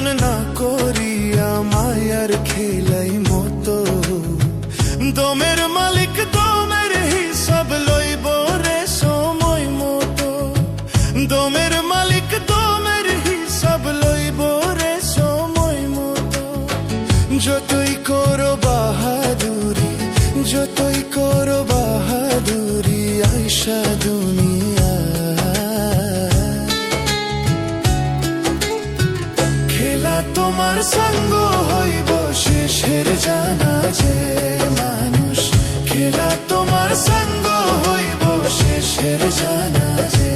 এমন না করিয়া মায়ার খেলাই মতো দমের মালিক দমের হিসাব লইব রে সময় মতো দমের মালিক দমের হিসাব লইব রে সময় মতো যতই করো বাহাদুরি যতই করো বাহাদুরি আয়শা দুনিয়া খেলা তোমার সঙ্গ হইব শেষের জানাজে মানুষ খেলা তোমার সঙ্গ হইব শেষের জানাজে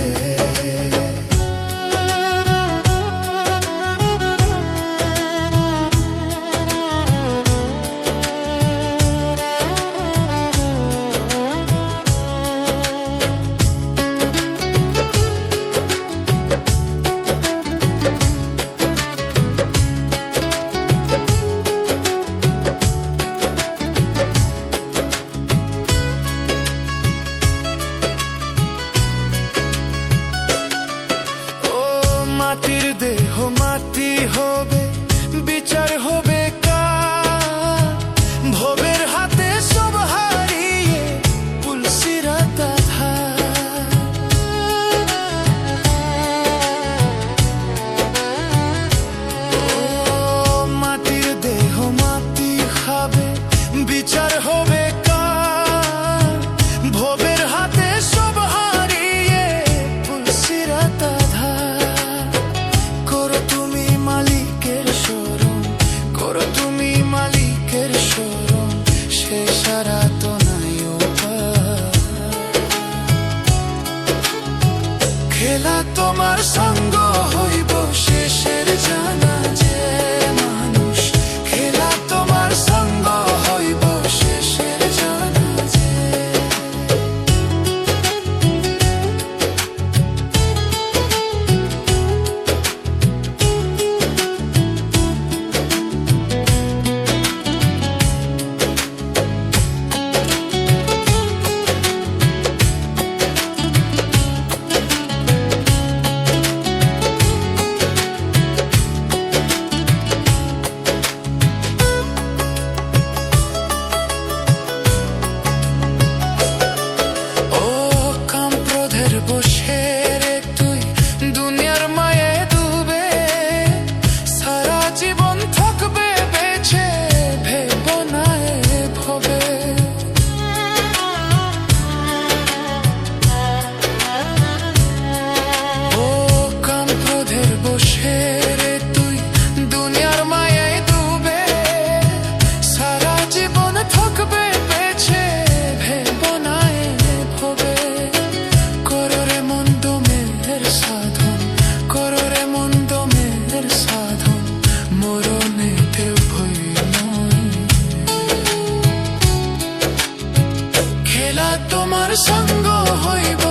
মাটির দেহ মাটি হবে বিচার হবে কার ভবের হাতে সব হারিয়ে পুলসিরাত আধার মাটির দেহ মাটি খাবে বিচার হবে কার ভবের হাতে সব হারিয়ে পুলসিরাত আধার খেলা তোমার সঙ্গ হইব শেষের জানাজে মানুষ খেলা তোমার সঙ্গ হইব শেষের জানাজে তোমার সঙ্গ হইব